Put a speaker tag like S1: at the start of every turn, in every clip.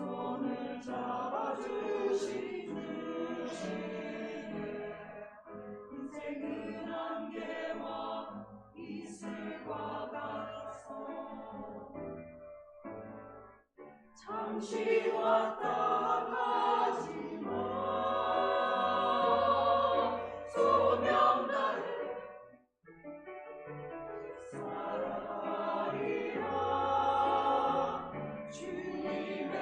S1: 손을 잡아주시네. 인생은 안개와 이슬과 같아서 잠시 왔다 가지만 소명 다해 살아가리라. 주님의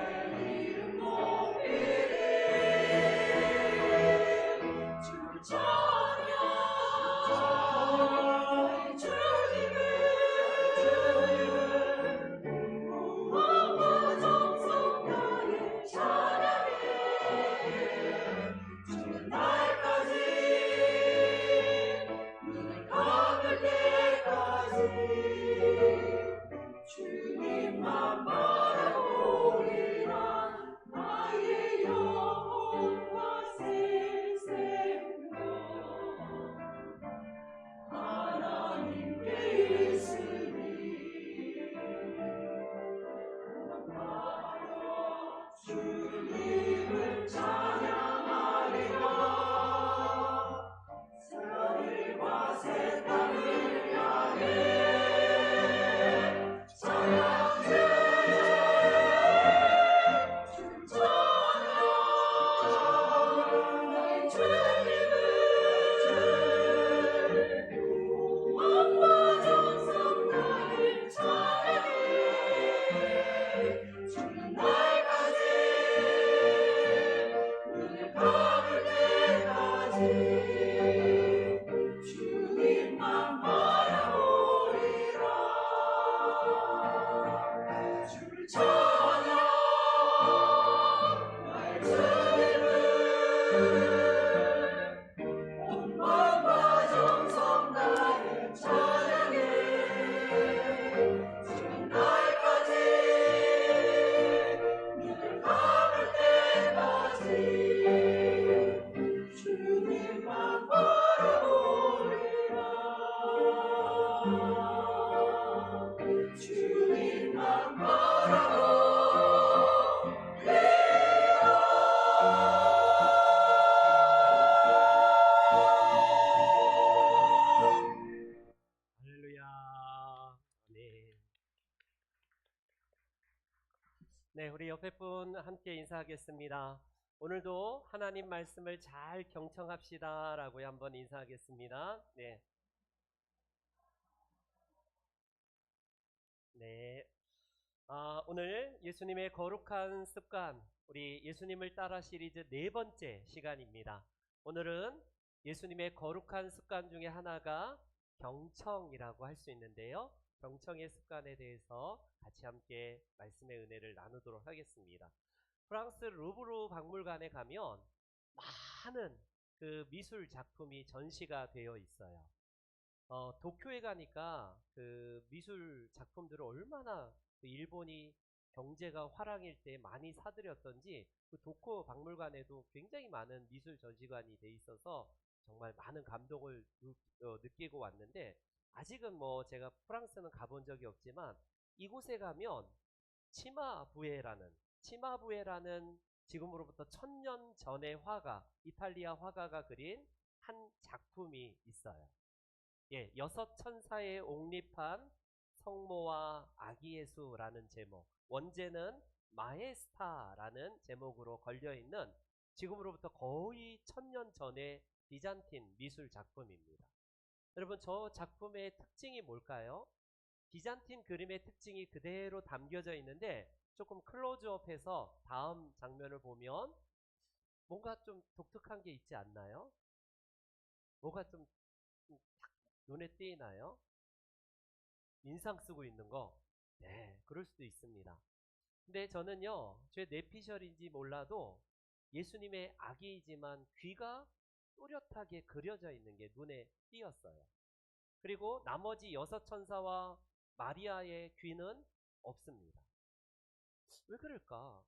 S1: 이름 높이리. 주 찬양 주님을 마음과 정성 다해 찬양해. 주는 날까지 눈을 감을 때까지 주님만 바라보리라. 나의 영혼과 생생도 하나님께 있으니 나로 주님을 찬양하리라. 하늘과 새 땅을 향해 찬양 주 찬양 나의 주님을 마음과 정성 다해 찬양해. 주는 날까지 눈을 감을 때까지 주님만 바라보리라. 주를 찬양 나의 주님을 온 마음과 정성 다해 찬양해. 주는 날까지 눈을 감을 때까지 주님만 바라보리라. 주님만
S2: 할렐루야. 네. 네, 우리 옆에 분 함께 인사하겠습니다. 오늘도 하나님 말씀을 잘 경청합시다 라고 한번 인사하겠습니다. 네. 네. 오늘 예수님의 거룩한 습관, 우리 예수님을 따라 시리즈 4번째 시간입니다. 오늘은 예수님의 거룩한 습관 중에 하나가 경청이라고 할 수 있는데요. 경청의 습관에 대해서 같이 함께 말씀의 은혜를 나누도록 하겠습니다. 프랑스 루브르 박물관에 가면 많은 그 미술 작품이 전시가 되어 있어요. 도쿄에 가니까 그 미술 작품들을 얼마나 그 일본이 경제가 화랑일 때 많이 사들였던지 그 도쿄 박물관에도 굉장히 많은 미술 전시관이 돼 있어서 정말 많은 감동을 느끼고 왔는데, 아직은 뭐 제가 프랑스는 가본 적이 없지만 이곳에 가면 치마부에라는 지금으로부터 1000년 전의 화가, 이탈리아 화가가 그린 한 작품이 있어요. 예, 6천사의 옥립한 성모와 아기 예수라는 제목, 원제는 마에스타라는 제목으로 걸려있는 지금으로부터 거의 1000년 전의 비잔틴 미술 작품입니다. 여러분, 저 작품의 특징이 뭘까요? 비잔틴 그림의 특징이 그대로 담겨져 있는데 조금 클로즈업해서 다음 장면을 보면 뭔가 좀 독특한 게 있지 않나요? 뭐가 좀 탁 눈에 띄나요? 인상 쓰고 있는 거? 네, 그럴 수도 있습니다. 근데 저는요, 제 뇌피셜인지 몰라도 예수님의 아기이지만 귀가 또렷하게 그려져 있는 게 눈에 띄었어요. 그리고 나머지 6천사와 마리아의 귀는 없습니다. 왜 그럴까?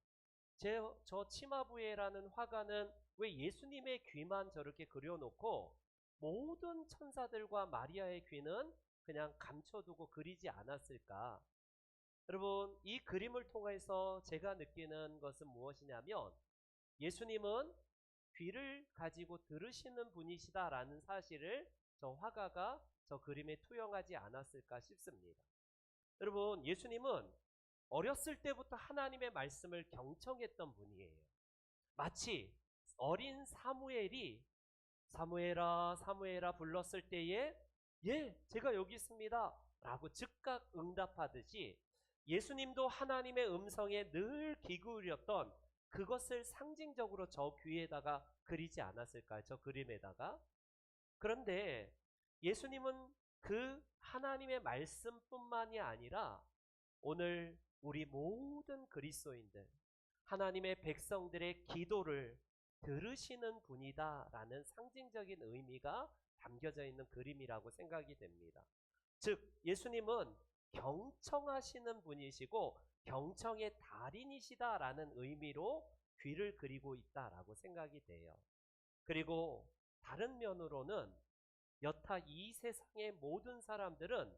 S2: 저 치마부에라는 화가는 왜 예수님의 귀만 저렇게 그려놓고 모든 천사들과 마리아의 귀는 그냥 감춰두고 그리지 않았을까? 여러분, 이 그림을 통해서 제가 느끼는 것은 무엇이냐면 예수님은 귀를 가지고 들으시는 분이시다라는 사실을 저 화가가 저 그림에 투영하지 않았을까 싶습니다. 여러분, 예수님은 어렸을 때부터 하나님의 말씀을 경청했던 분이에요. 마치 어린 사무엘이 사무엘아 사무엘아 불렀을 때에 예, 제가 여기 있습니다 라고 즉각 응답하듯이 예수님도 하나님의 음성에 늘 귀 기울였던 그것을 상징적으로 저 귀에다가 그리지 않았을까요? 저 그림에다가. 그런데 예수님은 그 하나님의 말씀뿐만이 아니라 오늘 우리 모든 그리스도인들, 하나님의 백성들의 기도를 들으시는 분이다라는 상징적인 의미가 담겨져 있는 그림이라고 생각이 됩니다. 즉, 예수님은 경청하시는 분이시고 경청의 달인이시다라는 의미로 귀를 그리고 있다라고 생각이 돼요. 그리고 다른 면으로는 여타 이 세상의 모든 사람들은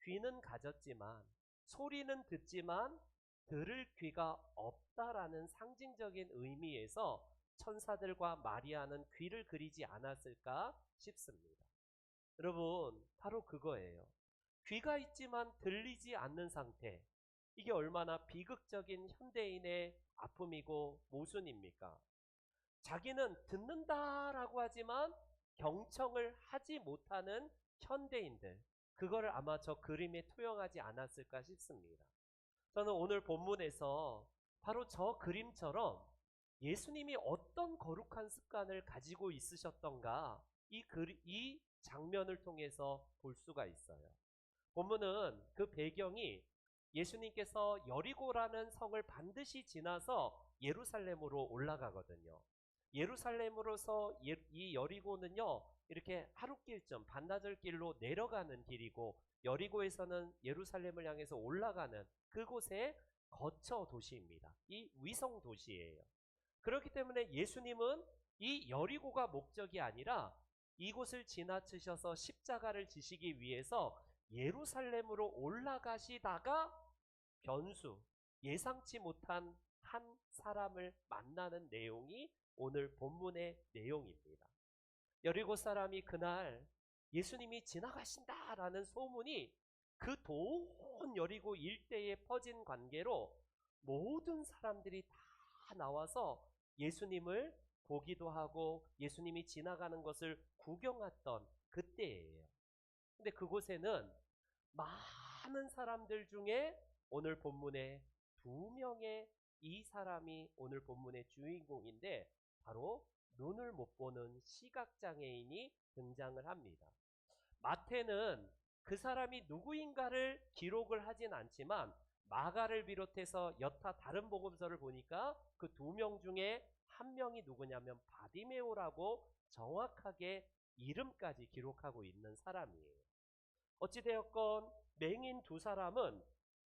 S2: 귀는 가졌지만 소리는 듣지만 들을 귀가 없다라는 상징적인 의미에서 천사들과 마리아는 귀를 그리지 않았을까 싶습니다. 여러분, 바로 그거예요. 귀가 있지만 들리지 않는 상태. 이게 얼마나 비극적인 현대인의 아픔이고 모순입니까? 자기는 듣는다라고 하지만 경청을 하지 못하는 현대인들. 그거를 아마 저 그림에 투영하지 않았을까 싶습니다. 저는 오늘 본문에서 바로 저 그림처럼 예수님이 어떤 거룩한 습관을 가지고 있으셨던가 이 장면을 통해서 볼 수가 있어요. 본문은 그 배경이 예수님께서 여리고라는 성을 반드시 지나서 예루살렘으로 올라가거든요. 예루살렘으로서 이 여리고는요, 이렇게 하룻길쯤 반나절 길로 내려가는 길이고 여리고에서는 예루살렘을 향해서 올라가는 그곳의 거처 도시입니다. 이 위성 도시예요. 그렇기 때문에 예수님은 이 여리고가 목적이 아니라 이곳을 지나치셔서 십자가를 지시기 위해서 예루살렘으로 올라가시다가 변수, 예상치 못한 한 사람을 만나는 내용이 오늘 본문의 내용입니다. 여리고 사람이 그날 예수님이 지나가신다라는 소문이 그 온 여리고 일대에 퍼진 관계로 모든 사람들이 다 나와서 예수님을 보기도 하고 예수님이 지나가는 것을 구경했던 그때예요. 근데 그곳에는 많은 사람들 중에 오늘 본문에 2명의 이 사람이 오늘 본문의 주인공인데 바로 눈을 못 보는 시각장애인이 등장을 합니다. 마태는 그 사람이 누구인가를 기록을 하진 않지만 마가를 비롯해서 여타 다른 복음서를 보니까 그 2명 중에 한 명이 누구냐면 바디메오라고 정확하게 이름까지 기록하고 있는 사람이에요. 어찌되었건 맹인 2사람은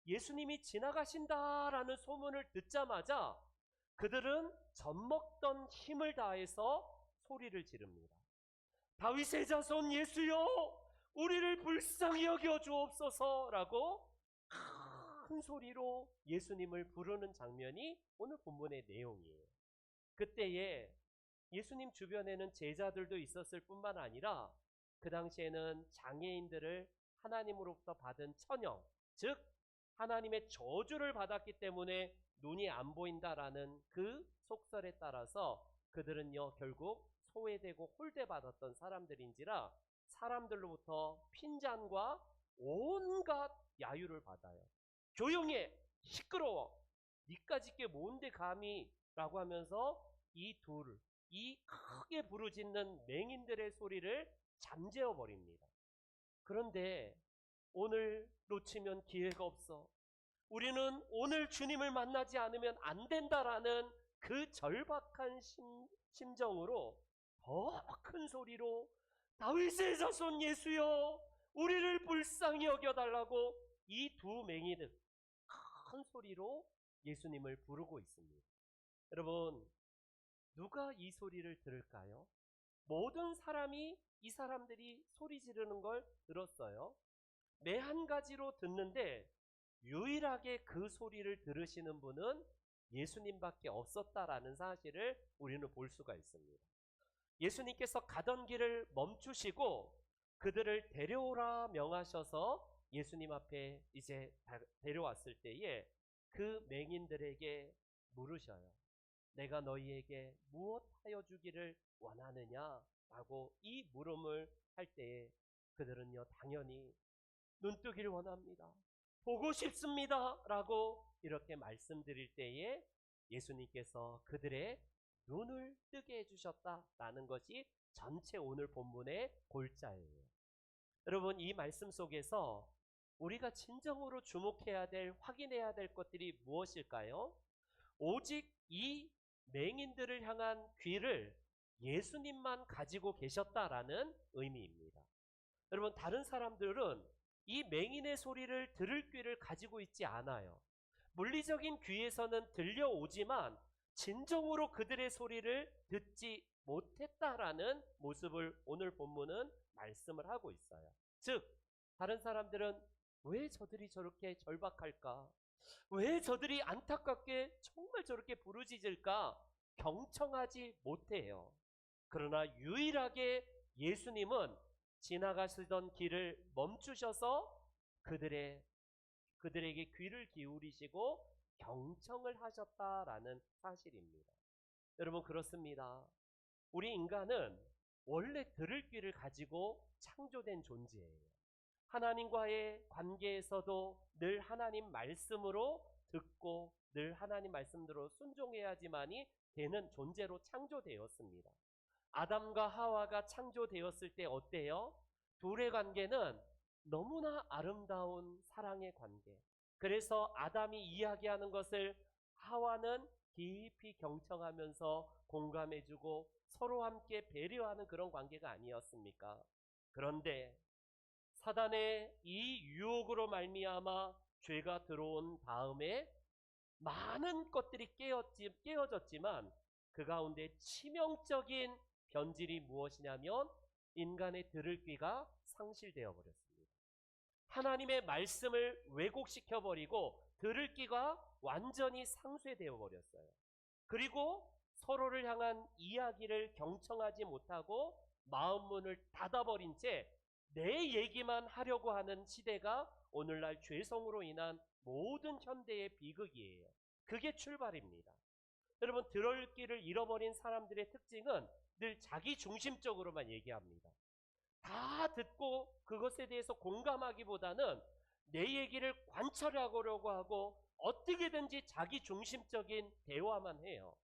S2: 예수님이 지나가신다라는 소문을 듣자마자 그들은 젖먹던 힘을 다해서 소리를 지릅니다. 다윗의 자손 예수여, 우리를 불쌍히 여겨 주옵소서라고 큰 소리로 예수님을 부르는 장면이 오늘 본문의 내용이에요. 그때에 예수님 주변에는 제자들도 있었을 뿐만 아니라 그 당시에는 장애인들을 하나님으로부터 받은 천형, 즉 하나님의 저주를 받았기 때문에 눈이 안 보인다라는 그 속설에 따라서 그들은요 결국 소외되고 홀대받았던 사람들인지라 사람들로부터 핀잔과 온갖 야유를 받아요. 조용해, 시끄러워, 니까짓 게 뭔데 감히 라고 하면서 이 크게 부르짖는 맹인들의 소리를 잠재워 버립니다. 그런데 오늘 놓치면 기회가 없어, 우리는 오늘 주님을 만나지 않으면 안 된다라는 그 절박한 심정으로 더 큰 소리로 다윗의 자손 예수여, 우리를 불쌍히 여겨달라고 이 2맹인은 큰 소리로 예수님을 부르고 있습니다. 여러분, 누가 이 소리를 들을까요? 모든 사람이 이 사람들이 소리 지르는 걸 들었어요. 매 한 가지로 듣는데 유일하게 그 소리를 들으시는 분은 예수님밖에 없었다라는 사실을 우리는 볼 수가 있습니다. 예수님께서 가던 길을 멈추시고 그들을 데려오라 명하셔서 예수님 앞에 이제 데려왔을 때에 그 맹인들에게 물으셔요. 내가 너희에게 무엇하여 주기를 원하느냐? 라고 이 물음을 할 때에 그들은요, 당연히 눈뜨기를 원합니다. 보고 싶습니다. 라고 이렇게 말씀드릴 때에 예수님께서 그들의 눈을 뜨게 해주셨다라는 것이 전체 오늘 본문의 골자예요. 여러분, 이 말씀 속에서 우리가 진정으로 주목해야 될, 확인해야 될 것들이 무엇일까요? 오직 이 맹인들을 향한 귀를 예수님만 가지고 계셨다라는 의미입니다. 여러분, 다른 사람들은 이 맹인의 소리를 들을 귀를 가지고 있지 않아요. 물리적인 귀에서는 들려오지만 진정으로 그들의 소리를 듣지 못했다라는 모습을 오늘 본문은 말씀을 하고 있어요. 즉, 다른 사람들은 왜 저들이 저렇게 절박할까? 왜 저들이 안타깝게 정말 저렇게 부르짖을까? 경청하지 못해요. 그러나 유일하게 예수님은 지나가시던 길을 멈추셔서 그들에게 귀를 기울이시고 경청을 하셨다라는 사실입니다. 여러분, 그렇습니다. 우리 인간은 원래 들을 귀를 가지고 창조된 존재예요. 하나님과의 관계에서도 늘 하나님 말씀으로 듣고 늘 하나님 말씀대로 순종해야지만이 되는 존재로 창조되었습니다. 아담과 하와가 창조되었을 때 어때요? 둘의 관계는 너무나 아름다운 사랑의 관계. 그래서 아담이 이야기하는 것을 하와는 깊이 경청하면서 공감해주고 서로 함께 배려하는 그런 관계가 아니었습니까? 그런데 사단의 이 유혹으로 말미암아 죄가 들어온 다음에 많은 것들이 깨어졌지만 그 가운데 치명적인 변질이 무엇이냐면 인간의 들을 귀가 상실되어 버렸습니다. 하나님의 말씀을 왜곡시켜 버리고 들을 귀가 완전히 상쇄되어 버렸어요. 그리고 서로를 향한 이야기를 경청하지 못하고 마음 문을 닫아버린 채 내 얘기만 하려고 하는 시대가 오늘날 죄성으로 인한 모든 현대의 비극이에요. 그게 출발입니다. 여러분, 들을 귀를 잃어버린 사람들의 특징은 늘 자기 중심적으로만 얘기합니다. 다 듣고 그것에 대해서 공감하기보다는 내 얘기를 관철하려고 하고 어떻게든지 자기 중심적인 대화만 해요.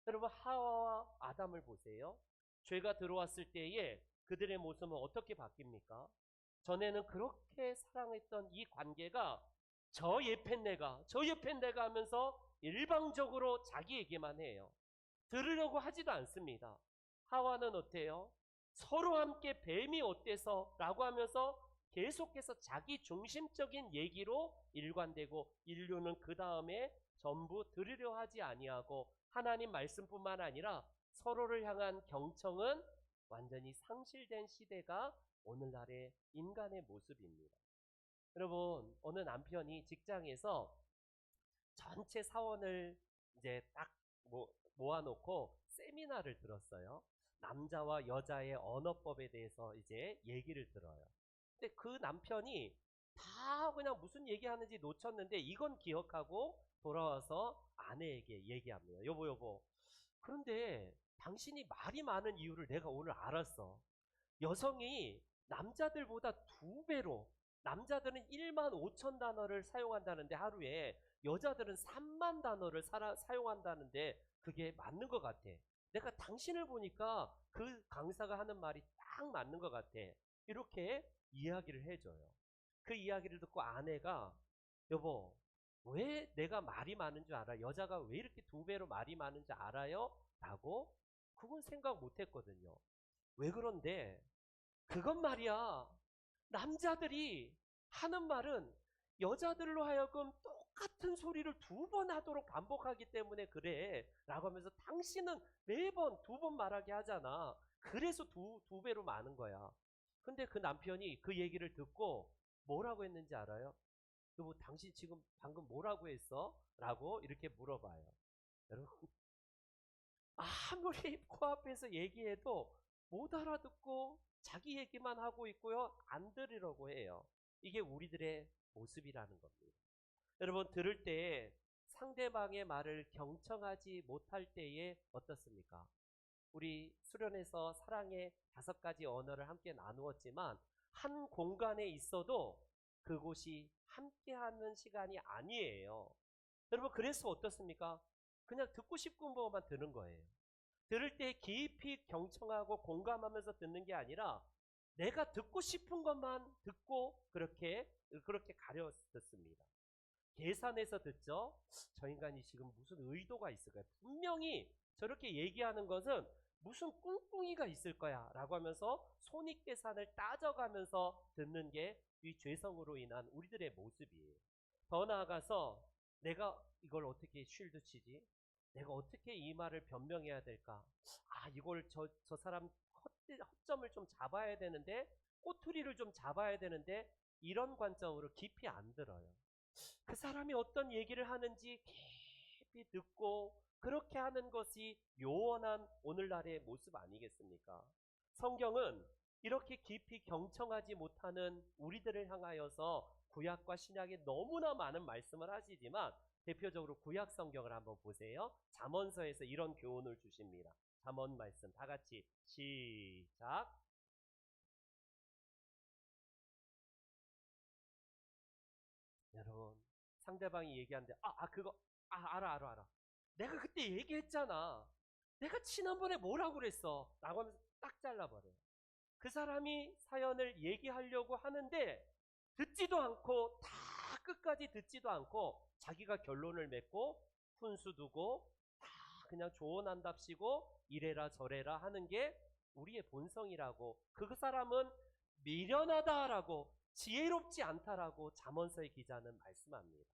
S2: 여러분, 하와와 아담을 보세요. 죄가 들어왔을 때에 그들의 모습은 어떻게 바뀝니까? 전에는 그렇게 사랑했던 이 관계가 저 옆엔 내가 하면서 일방적으로 자기 얘기만 해요. 들으려고 하지도 않습니다. 하와는 어때요? 서로 함께 뱀이 어때서? 라고 하면서 계속해서 자기 중심적인 얘기로 일관되고 인류는 그 다음에 전부 들으려 하지 아니하고 하나님 말씀뿐만 아니라 서로를 향한 경청은 완전히 상실된 시대가 오늘날의 인간의 모습입니다. 여러분, 어느 남편이 직장에서 전체 사원을 이제 딱 모아놓고 세미나를 들었어요. 남자와 여자의 언어법에 대해서 이제 얘기를 들어요. 근데 그 남편이 다 그냥 무슨 얘기하는지 놓쳤는데 이건 기억하고 돌아와서 아내에게 얘기합니다. 여보, 그런데 당신이 말이 많은 이유를 내가 오늘 알았어. 여성이 남자들보다 2배로, 남자들은 1만 5천 단어를 사용한다는데 하루에, 여자들은 3만 단어를 사용한다는데 그게 맞는 것 같아. 내가 당신을 보니까 그 강사가 하는 말이 딱 맞는 것 같아. 이렇게 이야기를 해줘요. 그 이야기를 듣고 아내가 여보, 왜 내가 말이 많은 줄 알아? 여자가 왜 이렇게 2배로 말이 많은 줄 알아요? 라고 그건 생각 못 했거든요. 왜 그런데 그건 말이야, 남자들이 하는 말은 여자들로 하여금 똑같은 소리를 2번 하도록 반복하기 때문에 그래 라고 하면서 당신은 매번 2번 말하게 하잖아. 그래서 두 배로 많은 거야. 근데 그 남편이 그 얘기를 듣고 뭐라고 했는지 알아요? 여보, 당신 지금 방금 뭐라고 했어? 라고 이렇게 물어봐요. 여러분, 아무리 코앞에서 얘기해도 못 알아듣고 자기 얘기만 하고 있고요. 안 들으려고 해요. 이게 우리들의 모습이라는 겁니다. 여러분, 들을 때 상대방의 말을 경청하지 못할 때에 어떻습니까? 우리 수련회에서 사랑의 5가지 언어를 함께 나누었지만 한 공간에 있어도 그곳이 함께하는 시간이 아니에요. 여러분, 그래서 어떻습니까? 그냥 듣고 싶은 것만 듣는 거예요. 들을 때 깊이 경청하고 공감하면서 듣는 게 아니라 내가 듣고 싶은 것만 듣고 그렇게 가려 듣습니다. 계산해서 듣죠. 저 인간이 지금 무슨 의도가 있을까요? 분명히 저렇게 얘기하는 것은 무슨 꿍꿍이가 있을 거야 라고 하면서 손익계산을 따져가면서 듣는 게 이 죄성으로 인한 우리들의 모습이에요. 더 나아가서 내가 이걸 어떻게 쉴드 치지? 내가 어떻게 이 말을 변명해야 될까? 이걸 저 사람 허점을 좀 잡아야 되는데, 꼬투리를 좀 잡아야 되는데, 이런 관점으로 깊이 안 들어요. 그 사람이 어떤 얘기를 하는지 깊이 듣고 그렇게 하는 것이 요원한 오늘날의 모습 아니겠습니까? 성경은 이렇게 깊이 경청하지 못하는 우리들을 향하여서 구약과 신약에 너무나 많은 말씀을 하시지만 대표적으로 구약 성경을 한번 보세요. 잠언서에서 이런 교훈을 주십니다. 잠언 말씀 다 같이 시작. 여러분, 상대방이 얘기하는데 그거 알아. 내가 그때 얘기했잖아. 내가 지난번에 뭐라고 그랬어? 라고 하면서 딱 잘라버려요. 그 사람이 사연을 얘기하려고 하는데 듣지도 않고 다 끝까지 듣지도 않고 자기가 결론을 맺고 훈수 두고 다 그냥 조언한답시고 이래라 저래라 하는 게 우리의 본성이라고, 그 사람은 미련하다라고 지혜롭지 않다라고 잠언서의 기자는 말씀합니다.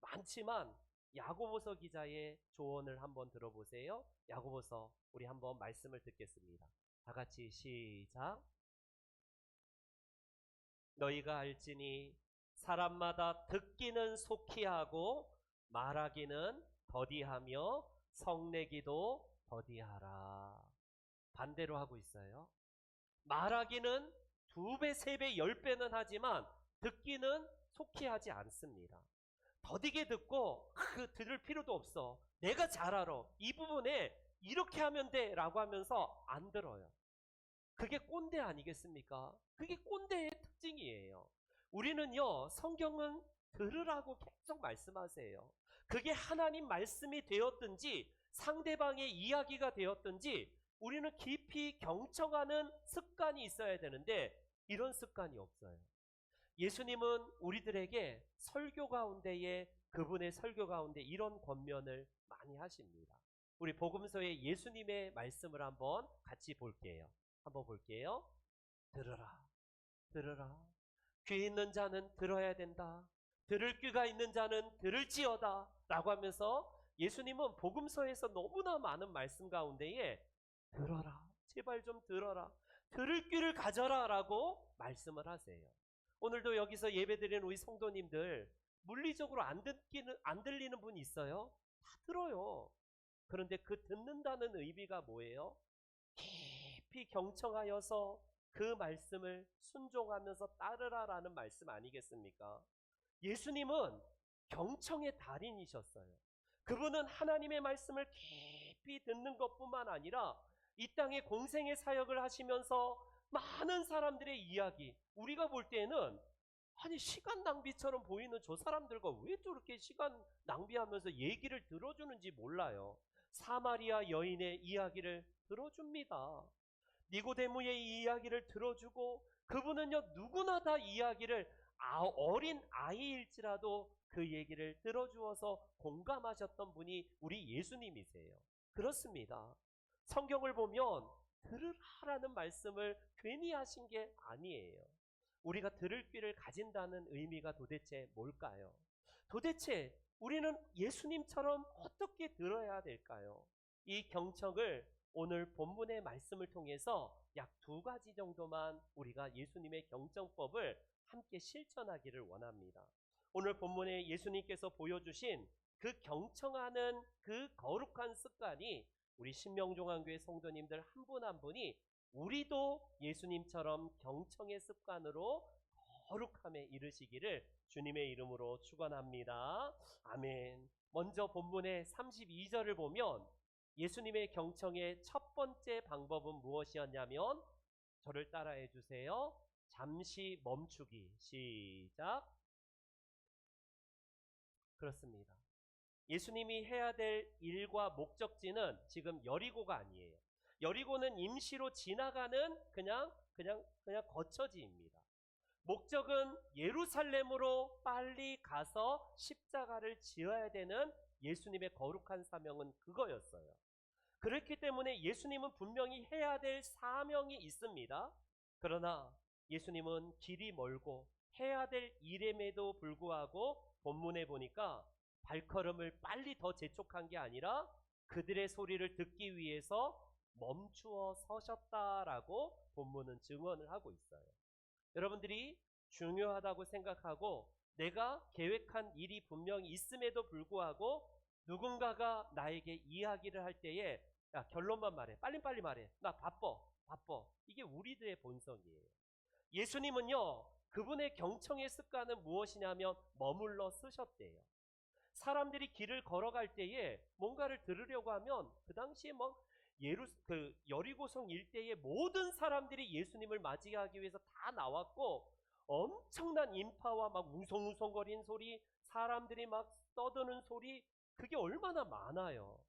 S2: 많지만 야고보서 기자의 조언을 한번 들어보세요. 야고보서 우리 한번 말씀을 듣겠습니다. 다 같이 시작. 너희가 알지니 사람마다 듣기는 속히 하고 말하기는 더디하며 성내기도 더디하라. 반대로 하고 있어요. 말하기는 2배, 3배, 10배는 하지만 듣기는 속히 하지 않습니다. 더디게 듣고 들을 필요도 없어. 내가 잘 알아. 이 부분에 이렇게 하면 돼 라고 하면서 안 들어요. 그게 꼰대 아니겠습니까? 그게 꼰대의 특징이에요. 우리는요, 성경은 들으라고 계속 말씀하세요. 그게 하나님 말씀이 되었든지 상대방의 이야기가 되었든지 우리는 깊이 경청하는 습관이 있어야 되는데 이런 습관이 없어요. 예수님은 우리들에게 설교 가운데에, 그분의 설교 가운데 이런 권면을 많이 하십니다. 우리 복음서의 예수님의 말씀을 한번 같이 볼게요. 한번 볼게요. 들으라, 들으라. 귀 있는 자는 들어야 된다. 들을 귀가 있는 자는 들을지어다 라고 하면서 예수님은 복음서에서 너무나 많은 말씀 가운데에 들어라, 제발 좀 들어라, 들을 귀를 가져라 라고 말씀을 하세요. 오늘도 여기서 예배드리는 우리 성도님들 물리적으로 안 들리는 분 있어요? 다 들어요. 그런데 그 듣는다는 의미가 뭐예요? 깊이 경청하여서 그 말씀을 순종하면서 따르라라는 말씀 아니겠습니까? 예수님은 경청의 달인이셨어요. 그분은 하나님의 말씀을 깊이 듣는 것뿐만 아니라 이 땅에 공생의 사역을 하시면서 많은 사람들의 이야기, 우리가 볼 때는 아니 시간 낭비처럼 보이는 저 사람들과 왜 저렇게 시간 낭비하면서 얘기를 들어주는지 몰라요. 사마리아 여인의 이야기를 들어줍니다. 니고데모의 이야기를 들어주고 그분은요 누구나 다 이야기를 어린 아이일지라도 그 얘기를 들어주어서 공감하셨던 분이 우리 예수님이세요. 그렇습니다. 성경을 보면 들으라라는 말씀을 괜히 하신 게 아니에요. 우리가 들을 귀를 가진다는 의미가 도대체 뭘까요? 도대체 우리는 예수님처럼 어떻게 들어야 될까요? 이 경청을 오늘 본문의 말씀을 통해서 약 2가지 정도만 우리가 예수님의 경청법을 함께 실천하기를 원합니다. 오늘 본문에 예수님께서 보여주신 그 경청하는 그 거룩한 습관이 우리 신명종안교회 성도님들 한 분 한 분이 우리도 예수님처럼 경청의 습관으로 거룩함에 이르시기를 주님의 이름으로 축원합니다. 아멘. 먼저 본문의 32절을 보면 예수님의 경청의 첫 번째 방법은 무엇이었냐면, 저를 따라해 주세요. 잠시 멈추기. 시작. 그렇습니다. 예수님이 해야 될 일과 목적지는 지금 여리고가 아니에요. 여리고는 임시로 지나가는 그냥 거처지입니다. 목적은 예루살렘으로 빨리 가서 십자가를 지어야 되는 예수님의 거룩한 사명은 그거였어요. 그렇기 때문에 예수님은 분명히 해야 될 사명이 있습니다. 그러나 예수님은 길이 멀고 해야 될 일임에도 불구하고 본문에 보니까 발걸음을 빨리 더 재촉한 게 아니라 그들의 소리를 듣기 위해서 멈추어 서셨다라고 본문은 증언을 하고 있어요. 여러분들이 중요하다고 생각하고 내가 계획한 일이 분명히 있음에도 불구하고 누군가가 나에게 이야기를 할 때에 야, 결론만 말해. 빨리 말해. 나 바빠. 이게 우리들의 본성이에요. 예수님은요, 그분의 경청의 습관은 무엇이냐면 머물러 쓰셨대요. 사람들이 길을 걸어갈 때에 뭔가를 들으려고 하면 그 당시에 여리고성 일대의 모든 사람들이 예수님을 맞이하기 위해서 다 나왔고 엄청난 인파와 막 웅성웅성거리는 소리, 사람들이 막 떠드는 소리, 그게 얼마나 많아요.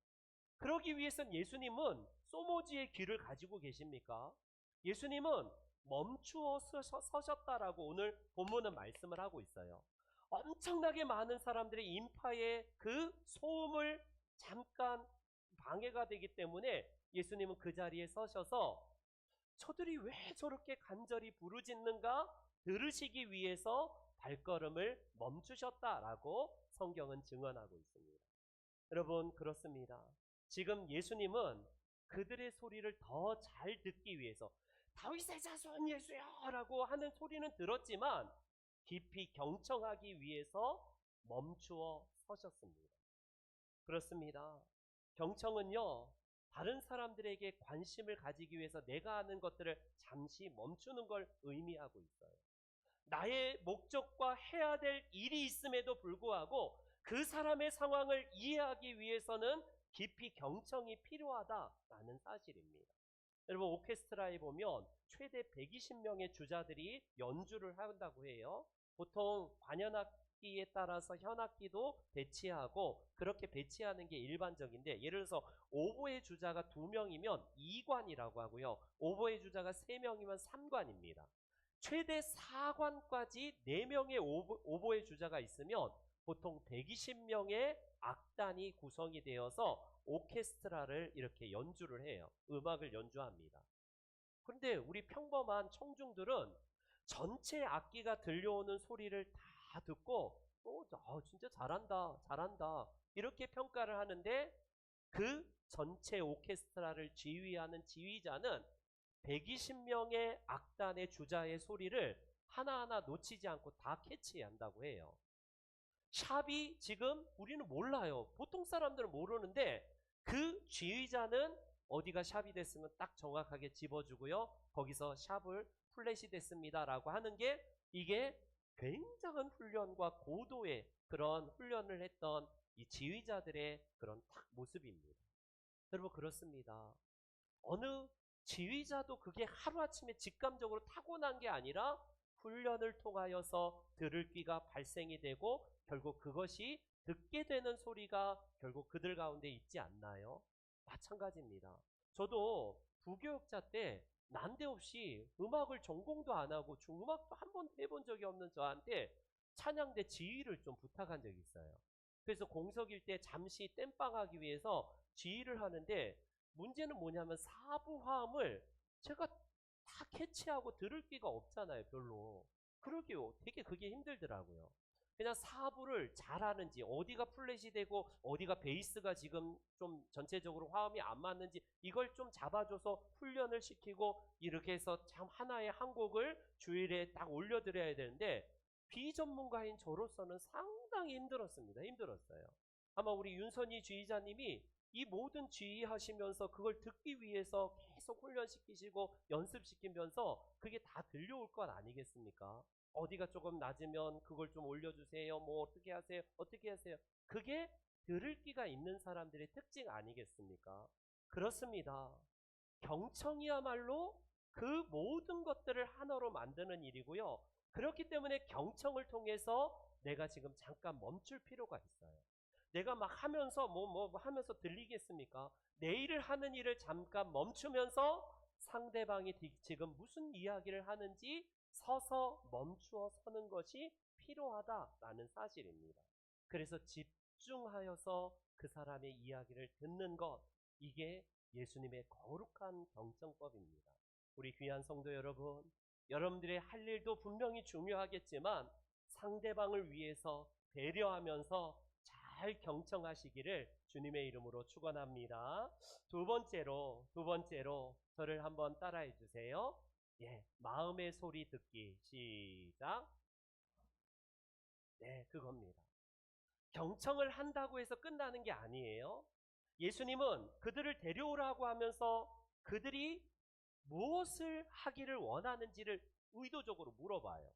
S2: 그러기 위해선 예수님은 소모지의 귀를 가지고 계십니까? 예수님은 멈추어 서셨다라고 오늘 본문은 말씀을 하고 있어요. 엄청나게 많은 사람들의 인파의 그 소음을 잠깐 방해가 되기 때문에 예수님은 그 자리에 서셔서 저들이 왜 저렇게 간절히 부르짖는가 들으시기 위해서 발걸음을 멈추셨다라고 성경은 증언하고 있습니다. 여러분, 그렇습니다. 지금 예수님은 그들의 소리를 더 잘 듣기 위해서 다윗의 자손 예수여 라고 하는 소리는 들었지만 깊이 경청하기 위해서 멈추어 서셨습니다. 그렇습니다. 경청은요, 다른 사람들에게 관심을 가지기 위해서 내가 하는 것들을 잠시 멈추는 걸 의미하고 있어요. 나의 목적과 해야 될 일이 있음에도 불구하고 그 사람의 상황을 이해하기 위해서는 깊이 경청이 필요하다라는 사실입니다. 여러분, 오케스트라에 보면 최대 120명의 주자들이 연주를 한다고 해요. 보통 관현악기에 따라서 현악기도 배치하고 그렇게 배치하는 게 일반적인데, 예를 들어서 오보의 주자가 2명이면 2관이라고 하고요. 오보의 주자가 3명이면 3관입니다. 최대 4관까지 4명의 오보의 주자가 있으면 보통 120명의 악단이 구성이 되어서 오케스트라를 이렇게 연주를 해요. 음악을 연주합니다. 그런데 우리 평범한 청중들은 전체 악기가 들려오는 소리를 다 듣고 진짜 잘한다 이렇게 평가를 하는데, 그 전체 오케스트라를 지휘하는 지휘자는 120명의 악단의 주자의 소리를 하나하나 놓치지 않고 다 캐치한다고 해요. 샵이 지금 우리는 몰라요. 보통 사람들은 모르는데 그 지휘자는 어디가 샵이 됐으면 딱 정확하게 집어주고요. 거기서 샵을 플랫이 됐습니다 라고 하는 게, 이게 굉장한 훈련과 고도의 그런 훈련을 했던 이 지휘자들의 그런 딱 모습입니다. 여러분, 그렇습니다. 어느 지휘자도 그게 하루아침에 직감적으로 타고난 게 아니라 훈련을 통하여서 들을 귀가 발생이 되고 결국 그것이 듣게 되는 소리가 결국 그들 가운데 있지 않나요? 마찬가지입니다. 저도 부교육자 때 난데없이 음악을 전공도 안 하고 중음악도 한 번도 해본 적이 없는 저한테 찬양대 지휘를 좀 부탁한 적이 있어요. 그래서 공석일 때 잠시 땜빵하기 위해서 지휘를 하는데, 문제는 뭐냐면 사부 화음을 제가 다 캐치하고 들을 기가 없잖아요, 별로. 그러게요. 되게 그게 힘들더라고요. 그냥 사부를 잘하는지, 어디가 플랫이 되고 어디가 베이스가 지금 좀 전체적으로 화음이 안 맞는지 이걸 좀 잡아줘서 훈련을 시키고 이렇게 해서 참 하나의 한 곡을 주일에 딱 올려드려야 되는데, 비전문가인 저로서는 상당히 힘들었어요. 아마 우리 윤선희 지휘자님이 이 모든 지휘하시면서 그걸 듣기 위해서 계속 훈련시키시고 연습시키면서 그게 다 들려올 것 아니겠습니까? 어디가 조금 낮으면 그걸 좀 올려주세요. 뭐 어떻게 하세요? 어떻게 하세요? 그게 들을 끼가 있는 사람들의 특징 아니겠습니까? 그렇습니다. 경청이야말로 그 모든 것들을 하나로 만드는 일이고요. 그렇기 때문에 경청을 통해서 내가 지금 잠깐 멈출 필요가 있어요. 내가 막 하면서 뭐 하면서 들리겠습니까? 내 일을 하는 일을 잠깐 멈추면서 상대방이 지금 무슨 이야기를 하는지 서서 멈추어 서는 것이 필요하다라는 사실입니다. 그래서 집중하여서 그 사람의 이야기를 듣는 것, 이게 예수님의 거룩한 경청법입니다. 우리 귀한 성도 여러분, 여러분들의 할 일도 분명히 중요하겠지만 상대방을 위해서 배려하면서 잘 경청하시기를 주님의 이름으로 축원합니다. 두 번째로 저를 한번 따라해 주세요. 예, 마음의 소리 듣기. 시작. 네, 그겁니다. 경청을 한다고 해서 끝나는 게 아니에요. 예수님은 그들을 데려오라고 하면서 그들이 무엇을 하기를 원하는지를 의도적으로 물어봐요.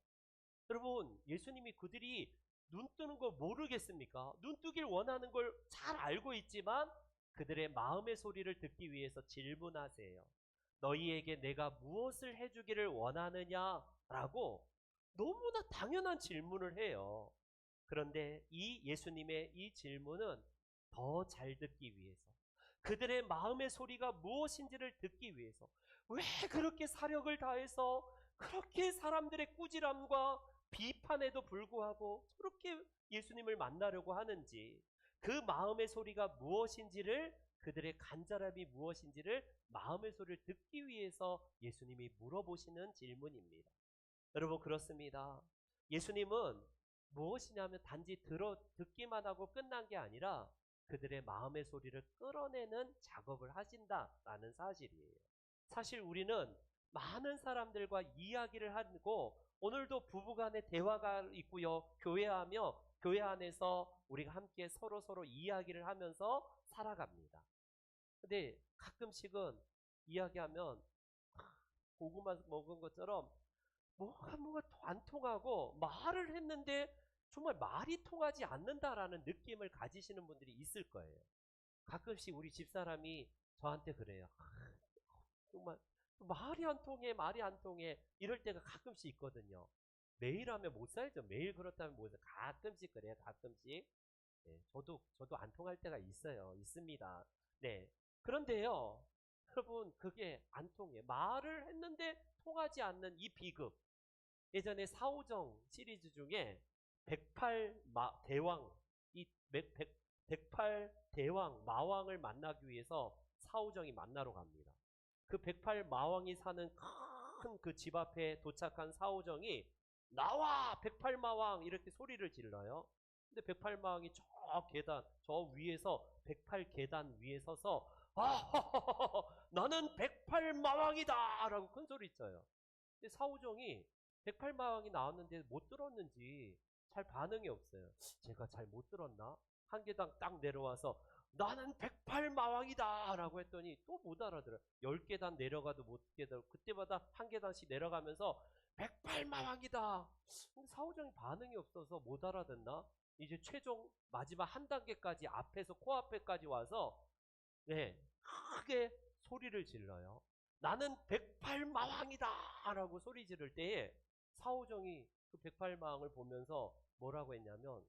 S2: 여러분, 예수님이 그들이 눈 뜨는 걸 모르겠습니까? 눈 뜨길 원하는 걸 잘 알고 있지만 그들의 마음의 소리를 듣기 위해서 질문하세요. 너희에게 내가 무엇을 해주기를 원하느냐라고 너무나 당연한 질문을 해요. 그런데 이 예수님의 이 질문은 더 잘 듣기 위해서, 그들의 마음의 소리가 무엇인지를 듣기 위해서, 왜 그렇게 사력을 다해서 그렇게 사람들의 꾸지람과 비판에도 불구하고 저렇게 예수님을 만나려고 하는지, 그 마음의 소리가 무엇인지를, 그들의 간절함이 무엇인지를 마음의 소리를 듣기 위해서 예수님이 물어보시는 질문입니다. 여러분, 그렇습니다. 예수님은 무엇이냐면 단지 듣기만 하고 끝난 게 아니라 그들의 마음의 소리를 끌어내는 작업을 하신다라는 사실이에요. 사실 우리는 많은 사람들과 이야기를 하고, 오늘도 부부간의 대화가 있고요. 교회 안에서 우리가 함께 서로 이야기를 하면서 살아갑니다. 근데 가끔씩은 이야기하면 고구마 먹은 것처럼 뭐가 안 통하고, 말을 했는데 정말 말이 통하지 않는다라는 느낌을 가지시는 분들이 있을 거예요. 가끔씩 우리 집사람이 저한테 그래요. 정말 말이 안 통해 이럴 때가 가끔씩 있거든요. 매일 하면 못 살죠. 매일 그렇다면 못 살죠. 가끔씩 그래요. 가끔씩. 네, 저도 안 통할 때가 있습니다. 네. 그런데요, 여러분, 그게 안 통해. 말을 했는데 통하지 않는 이 비극. 예전에 사오정 시리즈 중에 108대왕, 이 108대왕, 마왕을 만나기 위해서 사오정이 만나러 갑니다. 그 108마왕이 사는 큰 그 집 앞에 도착한 사오정이 나와 108마왕 이렇게 소리를 질러요. 근데 108마왕이 저 위에서 108계단 위에 서서 나는 108마왕이다 라고 큰 소리 쳐요. 근데 사오정이 108마왕이 나왔는데 못 들었는지 잘 반응이 없어요. 제가 잘 못 들었나? 한 계단 딱 내려와서 나는 108마왕이다 라고 했더니 또 못 알아들어요. 10계단 내려가도 못 깨달아. 그때마다 한 계단씩 내려가면서 108마왕이다. 근데 사오정이 반응이 없어서 못 알아듣나? 이제 최종 마지막 한 단계까지 앞에서 코앞에까지 와서 네, 크게 소리를 질러요. 나는 108마왕이다 라고 소리 지를 때에 사오정이 그 108마왕을 보면서 뭐라고 했냐면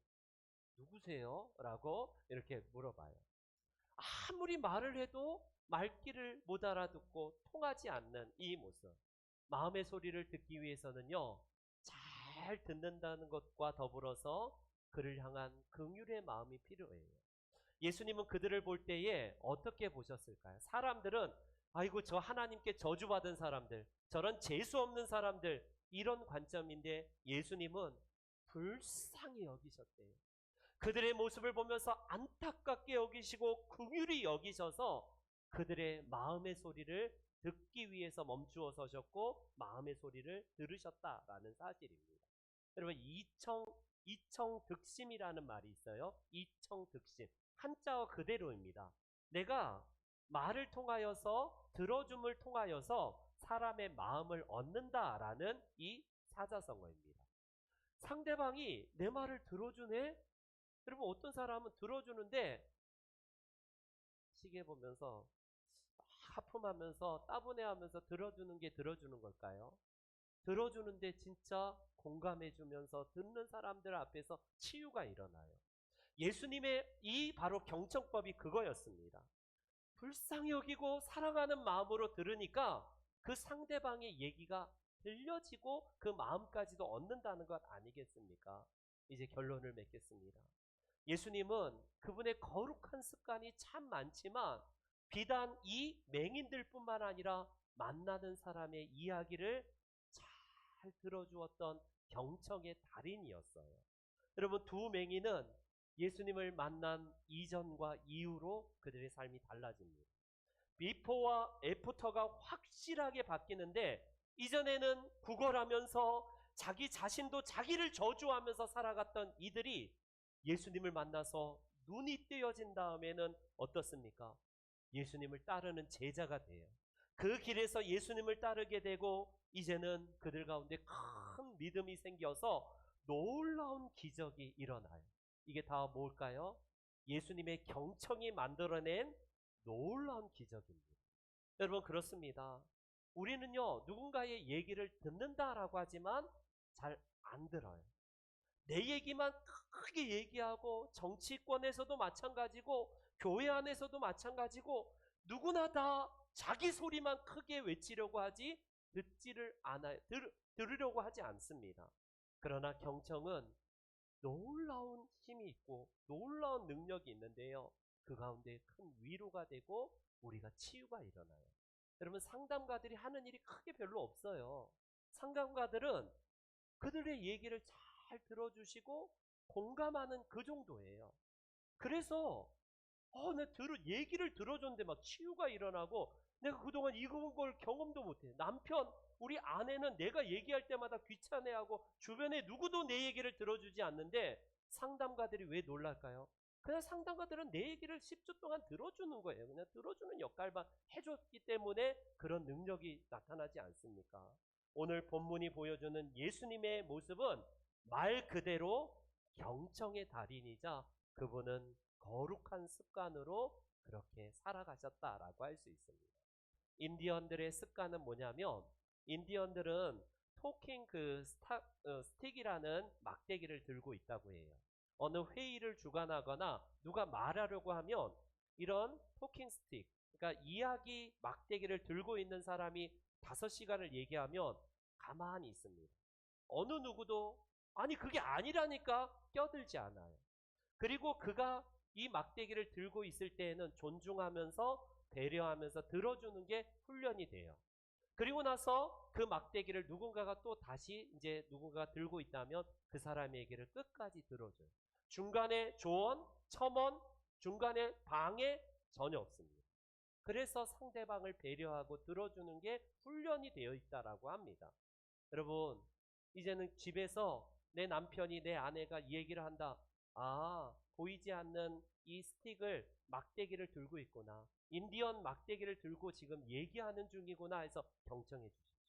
S2: 누구세요? 라고 이렇게 물어봐요. 아무리 말을 해도 말귀를 못 알아듣고 통하지 않는 이 모습. 마음의 소리를 듣기 위해서는요, 잘 듣는다는 것과 더불어서 그를 향한 긍휼의 마음이 필요해요. 예수님은 그들을 볼 때에 어떻게 보셨을까요? 사람들은 아이고 저 하나님께 저주받은 사람들, 저런 재수 없는 사람들, 이런 관점인데 예수님은 불쌍히 여기셨대요. 그들의 모습을 보면서 안타깝게 여기시고 긍휼히 여기셔서 그들의 마음의 소리를 듣기 위해서 멈추어 서셨고 마음의 소리를 들으셨다라는 사실입니다. 여러분 이청득심이라는 말이 있어요. 이청득심. 한자어 그대로입니다. 내가 말을 통하여서 들어줌을 통하여서 사람의 마음을 얻는다라는 이 사자성어입니다. 상대방이 내 말을 들어주네? 여러분 어떤 사람은 들어주는데 시계 보면서 하품하면서 따분해하면서 들어주는 게 들어주는 걸까요? 들어주는데 진짜 공감해주면서 듣는 사람들 앞에서 치유가 일어나요. 예수님의 이 바로 경청법이 그거였습니다. 불쌍히 여기고 사랑하는 마음으로 들으니까 그 상대방의 얘기가 들려지고 그 마음까지도 얻는다는 것 아니겠습니까? 이제 결론을 맺겠습니다. 예수님은 그분의 거룩한 습관이 참 많지만 비단 이 맹인들뿐만 아니라 만나는 사람의 이야기를 잘 들어주었던 경청의 달인이었어요. 여러분 두 맹인은 예수님을 만난 이전과 이후로 그들의 삶이 달라집니다. 비포와 애프터가 확실하게 바뀌는데 이전에는 구걸하면서 자기 자신도 자기를 저주하면서 살아갔던 이들이 예수님을 만나서 눈이 뜨여진 다음에는 어떻습니까? 예수님을 따르는 제자가 돼요. 그 길에서 예수님을 따르게 되고 이제는 그들 가운데 큰 믿음이 생겨서 놀라운 기적이 일어나요. 이게 다 뭘까요? 예수님의 경청이 만들어낸 놀라운 기적입니다. 여러분 그렇습니다. 우리는요 누군가의 얘기를 듣는다라고 하지만 잘 안 들어요. 내 얘기만 크게 얘기하고 정치권에서도 마찬가지고 교회 안에서도 마찬가지고 누구나 다 자기 소리만 크게 외치려고 하지 듣지를 않아요. 들으려고 하지 않습니다. 그러나 경청은 놀라운 힘이 있고 놀라운 능력이 있는데요. 그 가운데 큰 위로가 되고 우리가 치유가 일어나요. 여러분 상담가들이 하는 일이 크게 별로 없어요. 상담가들은 그들의 얘기를 잘 들어주시고 공감하는 그 정도예요. 그래서 내 얘기를 들어줬는데 막 치유가 일어나고 내가 그동안 이런 걸 경험도 못해. 남편, 우리 아내는 내가 얘기할 때마다 귀찮아하고 주변에 누구도 내 얘기를 들어주지 않는데 상담가들이 왜 놀랄까요? 그냥 상담가들은 내 얘기를 10주 동안 들어주는 거예요. 그냥 들어주는 역할만 해줬기 때문에 그런 능력이 나타나지 않습니까? 오늘 본문이 보여주는 예수님의 모습은 말 그대로 경청의 달인이자 그분은 거룩한 습관으로 그렇게 살아가셨다라고 할 수 있습니다. 인디언들의 습관은 뭐냐면 인디언들은 토킹 스틱이라는 막대기를 들고 있다고 해요. 어느 회의를 주관하거나 누가 말하려고 하면 이런 토킹 스틱, 그러니까 이야기 막대기를 들고 있는 사람이 5시간을 얘기하면 가만히 있습니다. 어느 누구도 아니 그게 아니라니까 껴들지 않아요. 그리고 그가 이 막대기를 들고 있을 때에는 존중하면서 배려하면서 들어주는 게 훈련이 돼요. 그리고 나서 그 막대기를 누군가가 또 다시 이제 누군가가 들고 있다면 그 사람의 얘기를 끝까지 들어줘요. 중간에 조언, 첨언, 중간에 방해 전혀 없습니다. 그래서 상대방을 배려하고 들어주는 게 훈련이 되어 있다라고 합니다. 여러분 이제는 집에서 내 남편이 내 아내가 이 얘기를 한다. 보이지 않는 이 스틱을 막대기를 들고 있구나. 인디언 막대기를 들고 지금 얘기하는 중이구나 해서 경청해 주십시오.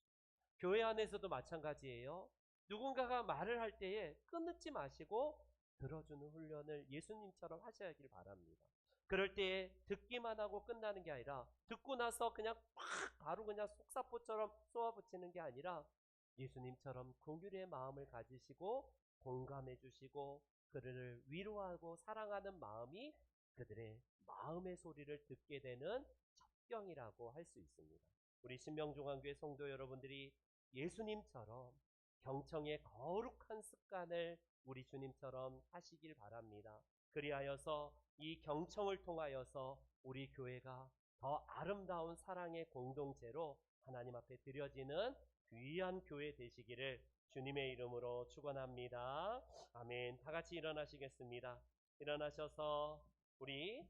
S2: 교회 안에서도 마찬가지예요. 누군가가 말을 할 때에 끊지 마시고 들어주는 훈련을 예수님처럼 하셔야길 바랍니다. 그럴 때에 듣기만 하고 끝나는 게 아니라 듣고 나서 그냥 바로 그냥 속사포처럼 쏘아붙이는 게 아니라 예수님처럼 긍휼의 마음을 가지시고 공감해 주시고 그들을 위로하고 사랑하는 마음이 그들의 마음의 소리를 듣게 되는 첩경이라고 할 수 있습니다. 우리 신명중앙교회 성도 여러분들이 예수님처럼 경청의 거룩한 습관을 우리 주님처럼 하시길 바랍니다. 그리하여서 이 경청을 통하여서 우리 교회가 더 아름다운 사랑의 공동체로 하나님 앞에 드려지는 귀한 교회 되시기를 주님의 이름으로 축원합니다. 아멘. 다 같이 일어나시겠습니다. 일어나셔서 우리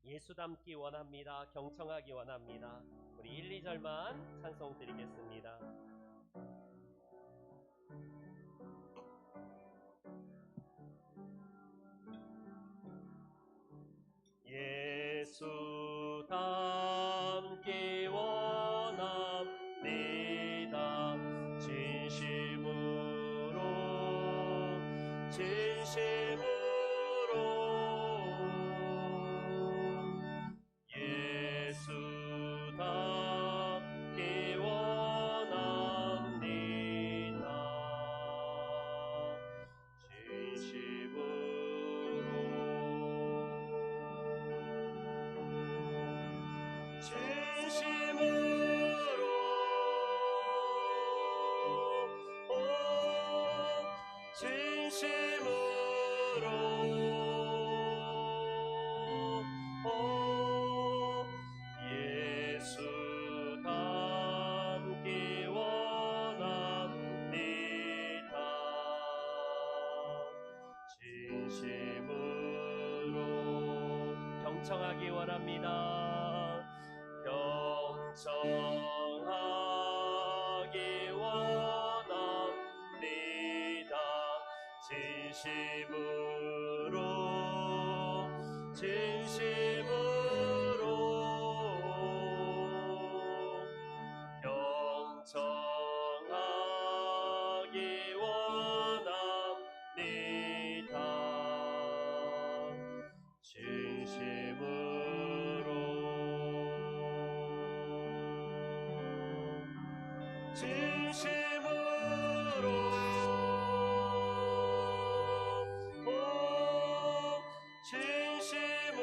S2: 예수 닮기 원합니다. 경청하기 원합니다. 우리 1, 2절만 찬송 드리겠습니다. 예수 닮기 원합니다. 진심으로 예수 닮기 원합니다. 예수 닮기 원합니다. 진심으로 경청하기 원합니다. 경청하기 원합니다. 진심으로 경청하기 원합니다. 진심으로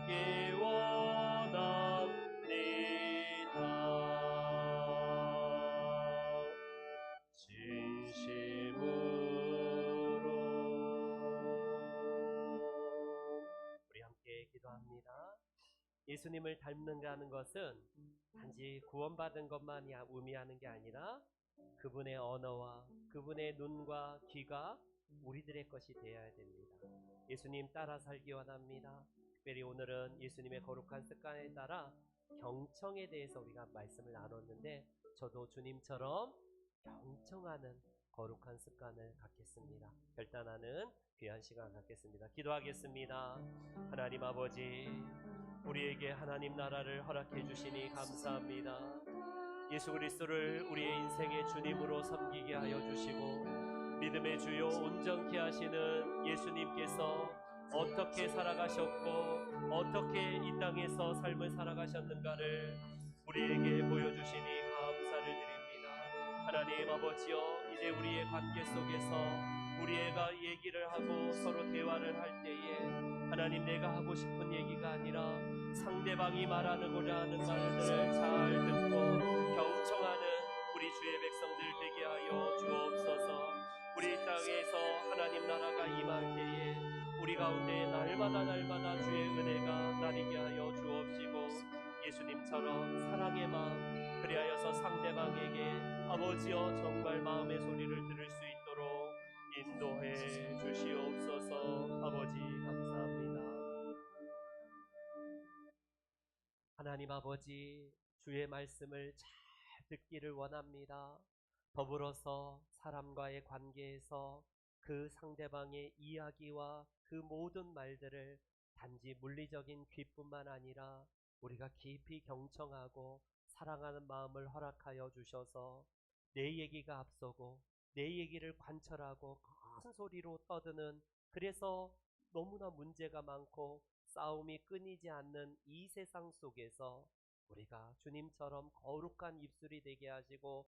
S2: 경청하기 원합니다. 진심으로. 우리 함께 기도합니다. 예수님을 닮는다는 것은 단지 구원받은 것만이 의미하는 게 아니라 그분의 언어와 그분의 눈과 귀가 우리들의 것이 되어야 됩니다. 예수님 따라 살기 원합니다. 특별히 오늘은 예수님의 거룩한 습관에 따라 경청에 대해서 우리가 말씀을 나눴는데, 저도 주님처럼 경청하는 거룩한 습관을 갖겠습니다. 결단하는 귀한 시간 갖겠습니다. 기도하겠습니다. 하나님 아버지, 우리에게 하나님 나라를 허락해 주시니 감사합니다. 예수 그리스도를 우리의 인생의 주님으로 섬기게 하여 주시고, 믿음의 주요 온전케 하시는 예수님께서 어떻게 살아가셨고 어떻게 이 땅에서 삶을 살아가셨는가를 우리에게 보여주시니 감사를 드립니다. 하나님 아버지여, 이제 우리의 관계 속에서 우리가 얘기를 하고 서로 대화를 할 때에 하나님, 내가 하고 싶은 얘기가 아니라 상대방이 말하고자 하는 말들을 잘 듣고 경청하는 우리 주의 백성들 되게 하여 주옵소서. 우리 땅에서 하나님 나라가 임할 때에 우리 가운데 날마다 주의 은혜가 나리게 하여 주옵시고, 예수님처럼 사랑의 마음, 그리하여서 상대방에게 아버지여 정말 마음의 소리를 들을 수 있도록 인도해 주시옵소서. 아버지 감사합니다. 하나님 아버지, 주의 말씀을 잘 듣기를 원합니다. 더불어서 사람과의 관계에서 그 상대방의 이야기와 그 모든 말들을 단지 물리적인 귀뿐만 아니라 우리가 깊이 경청하고 사랑하는 마음을 허락하여 주셔서 내 얘기가 앞서고 내 얘기를 관철하고 큰 소리로 떠드는, 그래서 너무나 문제가 많고 싸움이 끊이지 않는 이 세상 속에서 우리가 주님처럼 거룩한 입술이 되게 하시고